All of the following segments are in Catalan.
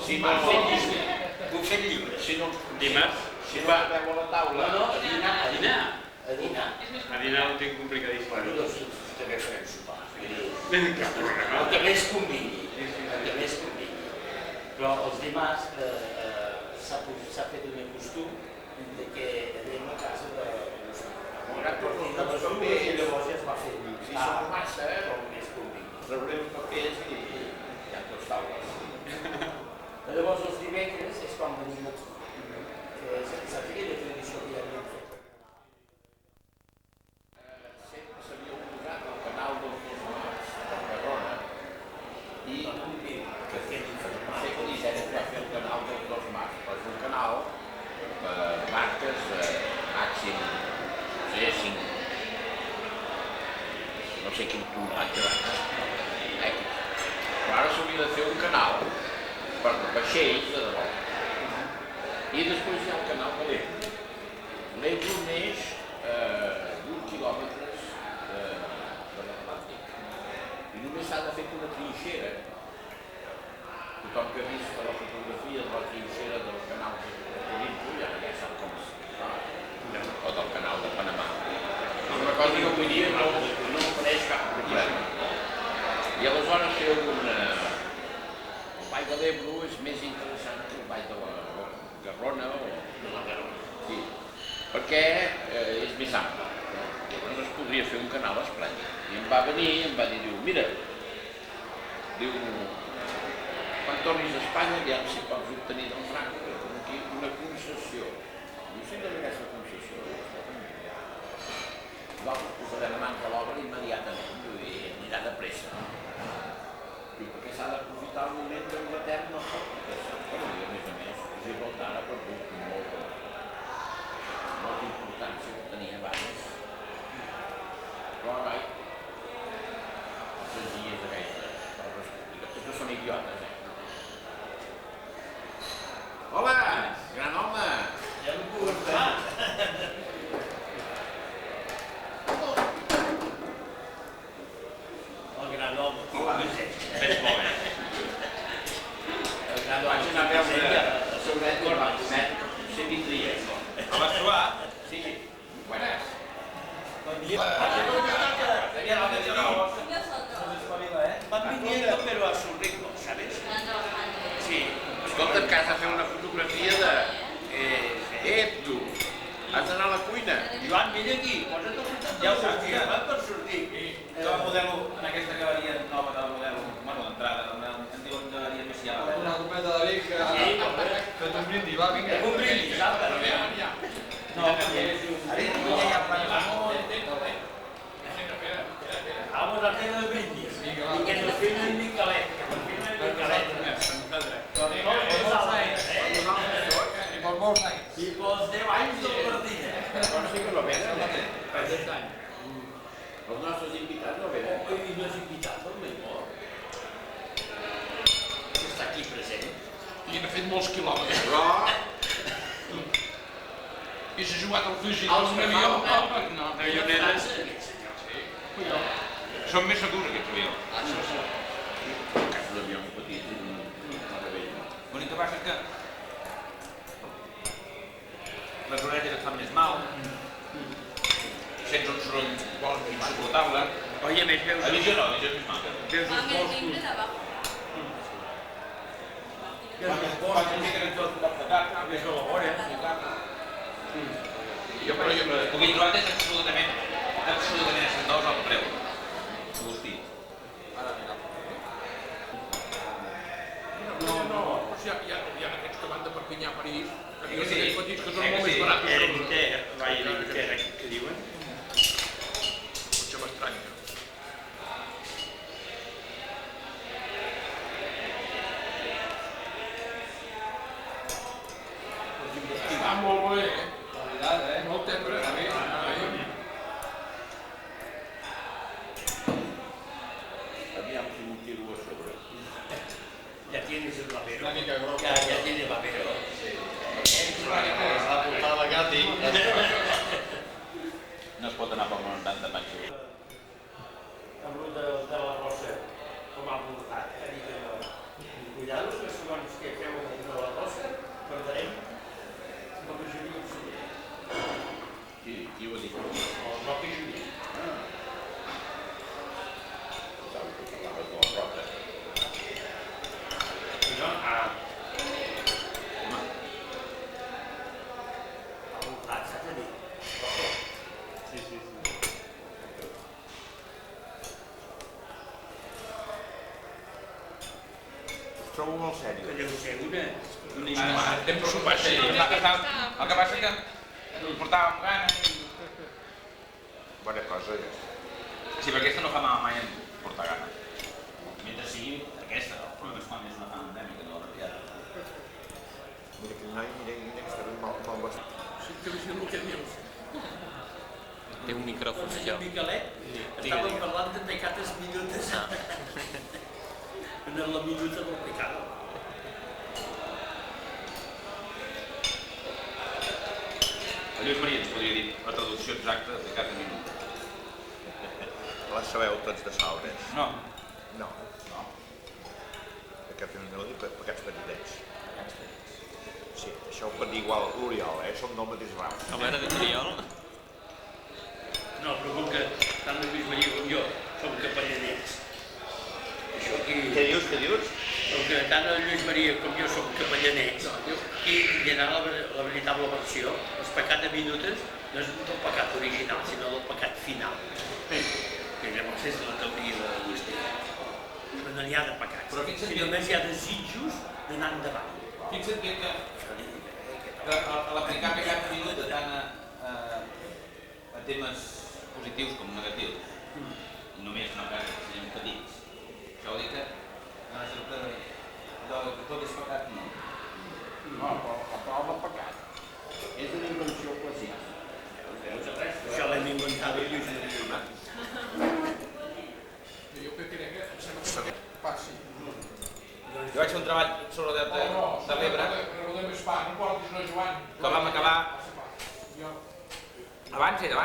Si no... Bufet lliure. Si no... Dimarts? Si no esteu a la taula... No, a dinar. A dinar? A dinar. A dinar ho tinc complicadíssim. Bueno, doncs també farem sopar. El que més convingui. El que més convingui. Però els dimarts s'ha fet un costum que anem a casa de les dues i llavors ja es va fer Si són massa, com més convingui. traurem papers i hi ha dos taules. Llavors els dimecres és quan venim aquí. Saps aquella tradició que ja havíem fet? Sempre s'havia oposat al canal dels dos mars, de Garrona, i que sé que l'Hisenda va fer el canal dels dos mars, però és un canal de barques màxim, no sé, 5, no sé quin tonatge de barques, però ara s'hauria de fer un canal per vaixells de debò. I després hi ha el canal de l'Ebro. L'Ebro neix 8 quilòmetres de l'Atlàntic. I només s'ha de fer una trinxera. Tothom que ha vist la fotografia de la trinxera del canal de l'Ebro ja sap com es fa. O del canal de Panamà. Una cosa que avui dia no apareix cap problema. I aleshores fer el Vall de l'Ebro és més interessant que el Vall de la Garrona o de la Garrona. Sí, perquè és més ample. Llavors es podria fer un canal esplèndid. I em va venir i em va dir, mira, diu, quan tornis a Espanya ja si pots obtenir del Franco aquí una concessió. Diu, sí, de aquesta concessió. Nosaltres posarem mans a l'obra immediatament i anirà de pressa. Diu, perquè s'ha d'aprofitar el moment d'Anglaterra no pot pressa. Però a més, Gibraltar ha perdut molta importància que tenia abans. Però noi, els enginyers d'aquesta república, tots no són idiotes, Hola, gran home! Ja em puc estar. El gran home. Hola, Ves molt bé. El gran home. vaig anar a veure el seu net i va ser vindria. El vas trobar? Sí. Buenas. Bon dia. Van viniendo pero a su ritmo, ¿sabes? Sí. Escolta, que has de fer una fotografia de... tu, has d'anar a la cuina. Joan, vine aquí, posa't el costat. Ja ho saps, ja van per sortir. Jo el modelo, en aquesta galeria nova de la modelo, bueno, d'entrada, en diuen galeria inicial. Una copeta de vi que un brindis, va, vinga. Un brindis, apa. No, perquè ara ja hi ha plans d'amor. Vamos a hacer el brindis. Y que nos firme el Micalet. Que nos firme el Micalet. Per molts anys. I pels 10 anys del Martina. Però sí que no venen, per 10 anys. Els nostres invitats no venen. I no és invitat el meu mort. Que està aquí present. I n'ha fet molts quilòmetres. Però... I s'ha jugat al fugit d'un avió. No, Avionetes. són més segurs aquests avions. Això sí. En cas d'avió petit, una meravella. L'únic que passa és que les orelles et fan més mal, sents un soroll insuportable. Oye, més veus... A visió no, a visió és més mal. Veus uns boscos... Quan t'indiquen tot el cop de carta, més a la vora, jo, però jo, el que he trobat és absolutament ascendós al preu. Agustí. No, hi ha aquests que van de Perpinyà a París, que sí. petits que són molt més barats. Helicter, què diuen? Potser m'estranya. Està molt bé, molt tendre. Aviam si m'ho tiro a sobre. Ya tienes el papel. Una mica gros. Ya tiene papel. La portada de Gatti. No es pot anar per un tant de matxo. Amb el de la Rosa, com ha portat, ha dit allò. Cuidado que segons que feu de la cosa, perdrem la majoria absoluta. Qui ho ha dit? El Roca Julià. Saps que parlaves de la Roca. No, Home, el plat s'ha de dir. Sí, sí, sí. Us trobo molt sèrio. Que deu ser una Anem per sopar, sí. El que passa que el portàvem gana i... Bona cosa, ja. Sí, perquè aquesta no fa mal mai en portar gana. Mentre sigui aquesta, el problema és quan és una fan endèmica de la retirada. Mira que noi, mira que està ben mal vestit. Sí, que vigila el que dius. Té un micròfon, això. Miquelet, estàvem parlant de pecates minutes. En la minuta del pecado. El Lluís Maria ens podria dir la traducció exacta de cada minut. La sabeu tots de sobres? No. No. No. Aquest no dic pecats petitets. Sí, això ho pot dir igual l'Oriol, som del mateix ram. Com era de Oriol? No, però com que tant el Lluís Maria com jo som capellanets, això aquí... Què dius, què dius? Com que tant el Lluís Maria com jo som capellanets, aquí hi ha la veritable versió. El pecat de minutes no és el pecat original, sinó el pecat final. Que llavors és la teoria de l'agustí. Però no n'hi ha de pecats, Però fixa't si que- només hi ha desitjos d'anar endavant. Fixa't que Això li dic, a l'aplicar pecat minut tant a temes positius com negatius, i només no cal que siguin petits, això vol dir que no és el que tot és pecat, no. no, la prova pecat. És una invenció classica. Això l'hem inventat el Lluís Maria. Jo crec que em sembla que passi. Jo vaig fer un treball sobre el delta de l'Ebre, Però de més pa, no portis no, Joan. que vam acabar... Jo, Abans era.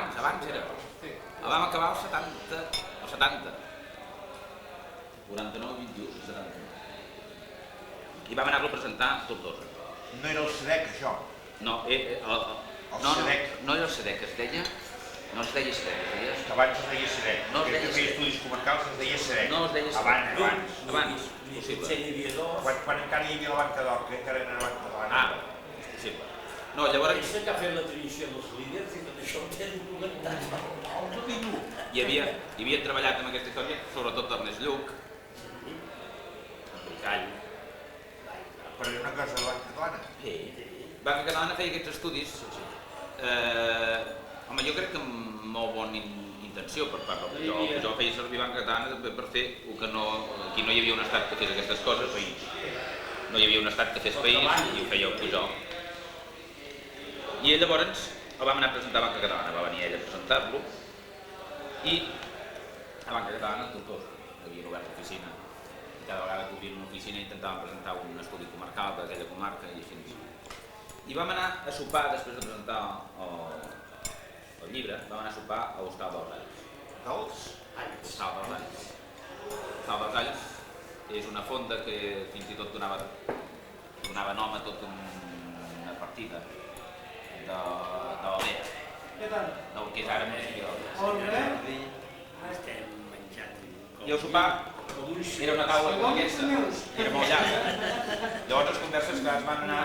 El vam acabar al 70. 49, 21, 70. I vam anar-lo a presentar tots dos. No era el SEDEC, això. No, SEDEC. no era el SEDEC, es deia... No es deia SEDEC, es deia... Que abans es deia SEDEC. No es deia Que feia SEDEC. estudis comarcals es deia SEDEC. No es deia SEDEC. Abans. Possible. Potser n'hi havia dos. Quan encara hi havia la banca d'or, que encara no era banca d'or. Ah, és possible. No, llavors Pensa que ha fet la tradició dels líders i tot això ho té documentat. hi havia treballat amb aquesta història, sobretot Ernest Lluc, Call. Però era una cosa de banca catalana. Sí. Banca Catalana feia aquests estudis. Home, jo crec que amb molt bona intenció per part del Pujol. El Pujol feia servir Banca Catalana també per fer el que no... Aquí no hi havia un estat que fes aquestes coses, no hi havia un estat que fes país i ho feia el Pujol. I llavors el vam anar a presentar a Banca Catalana, va venir ell a presentar-lo i a Banca Catalana tots havien obert l'oficina i cada vegada que obrien una oficina intentaven presentar un estudi comarcal d'aquella comarca i així. I vam anar a sopar, després de presentar el llibre, vam anar a sopar a l'Hostal dels Alls. Hostal dels Alls. Hostal dels Alls és una fonda que fins i tot donava nom a tota una partida de l'Aldea, del que és ara municipi d'Aldea. Estem menjant. I el sopar era una taula com aquesta, era molt llarga. Llavors les converses que es van anar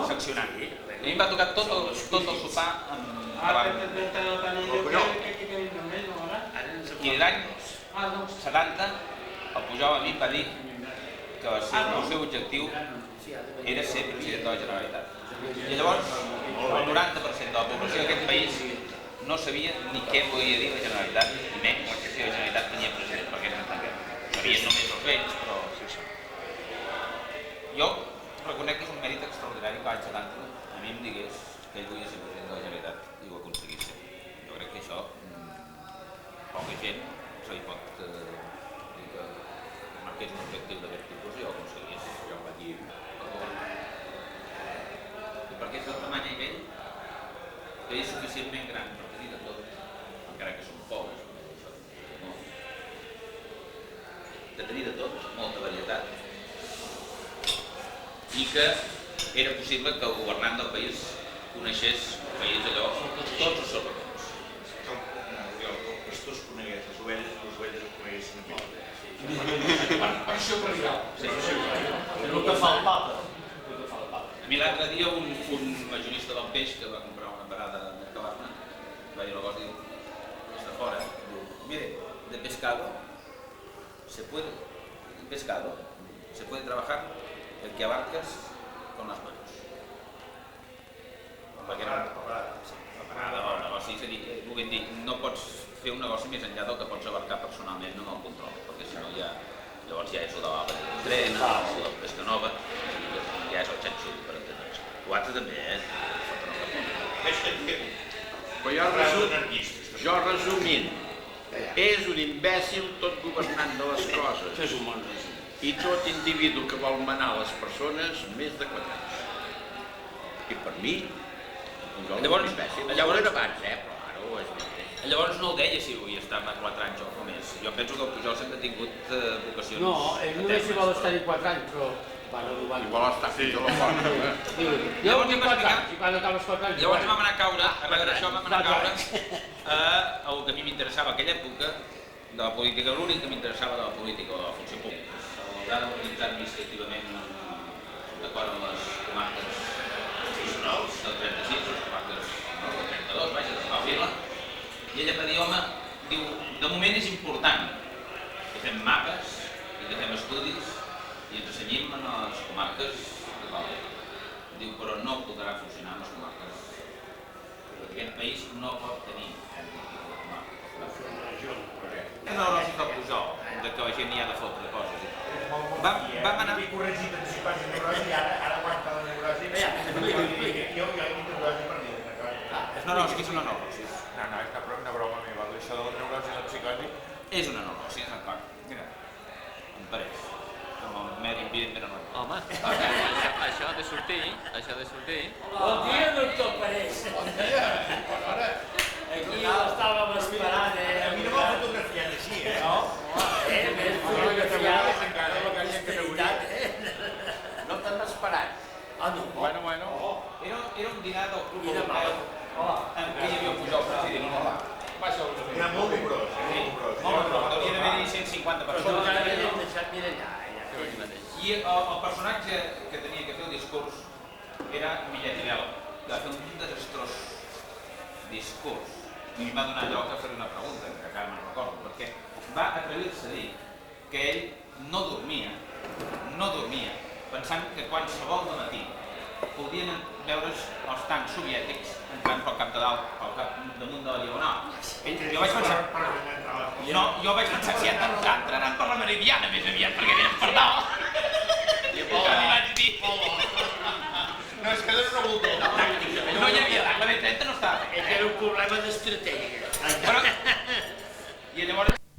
seccionant. I a mi em va tocar tot el sopar davant. I l'any 70 el Pujol a mi em va dir que el seu objectiu era ser president de la Generalitat. I llavors el 90% de la població d'aquest país no sabia ni què volia dir la Generalitat, ni menys si la Generalitat tenia president, perquè no entenguem. Sabien només els vells, però... Jo reconec que és un mèrit extraordinari que l'any 70 a mi em digués que ell volia ser president de la Generalitat i ho aconseguís ser. Jo crec que això poca gent se li pot dir que marqués un objectiu d'aquest tipus i ho aconseguís. Jo em va dir... I perquè és del tamany ell que és suficientment gran per tenir de tot, encara que som pobres, de tenir de tot, molta varietat, i que era possible que el governant del país coneixés el país allò, tots els seus racons. El pastor es conegués, les ovelles es coneguessin a mi. Per això per allà. Sí. El que fa el papa. A mi l'altre dia un majorista del peix que va comprar una parada de Cabarna va dir una cosa, diu, des de fora, diu, mire, de pescado se puede trabajar el que abarcas con las manos. Perquè no, el negoci, és a dir, vull dir, no pots fer un negoci més enllà del que pots abarcar personalment amb el control, perquè si no llavors ja és el de l'obra de tren, el de pesca nova, ja és el xanxull, per entendre'ns. L'altre també, Però jo resumint, és un imbècil tot governant de les coses. És un bon resum. I tot individu que vol manar les persones més de 4 anys. I per mi, Llavors, llavors era abans, però ara ho és més. llavors no el deia si avui estava 4 anys o més. Jo penso que el Pujol sempre ha tingut vocacions. No, ell només hi vol estar-hi 4 anys, però I vol estar fins a la font. Diu, jo tinc 4 anys, i quan acabes 4 anys... Llavors vam anar a caure, darrere d'això vam anar a caure a el que a mi m'interessava a aquella època de la política, l'únic que m'interessava de la política o de la funció pública. S'haurà d'organitzar administrativament d'acord amb les comarques constitucionals del 36, les comarques del 32, vaja, de la Vila. I ella va dir, home, diu, de moment és important que fem mapes i que fem estudis i ens assenyim en les comarques de Pau. Diu, però no podrà funcionar en les comarques. Perquè aquest país no pot tenir no lògic del Pujol, de que la gent hi ha de fotre coses. Vam anar... M'he corregit amb psicòsi i neurosi i ara aguanta la neurosi. Jo he dit neurosi per dir. No, és que és una neurosi. No, és una broma meva. Això de la neurosi i la psicosi... És una neurosi, d'acord. Mira, em pareix. Com el medi ambient era normal. Home, això ha de sortir, això ha de sortir. Bon dia, doctor Parés. Bon dia! Aquí l'estàvem esperant, A mi no m'ha fotografiat així, No? Més fotografiat. No t'han esperat. Ah, no? Bueno. Era un dinar del Club Quina Europeu Hola. en què hi havia el Pujol president. Era molt nombrós, Home, però devia d'haver-hi 150 Però persones. ara l'hem deixat mirar allà. I el personatge que tenia que fer el discurs era Millet i Vela, que va fer un desastrós discurs. I em va donar lloc a fer una pregunta, que encara me'n recordo, perquè va atrevir-se a dir que ell no dormia, pensant que qualsevol de matí podien veure's els tancs soviètics entrant pel cap de dalt, pel cap damunt de la Diagonal. Jo vaig pensar... No, jo vaig pensar si entraran per la Meridiana més aviat, perquè venen per dalt. I vaig dir... No, és que era una volta. No hi havia la B30 no estava. Era un problema d'estratègia. Però... I llavors...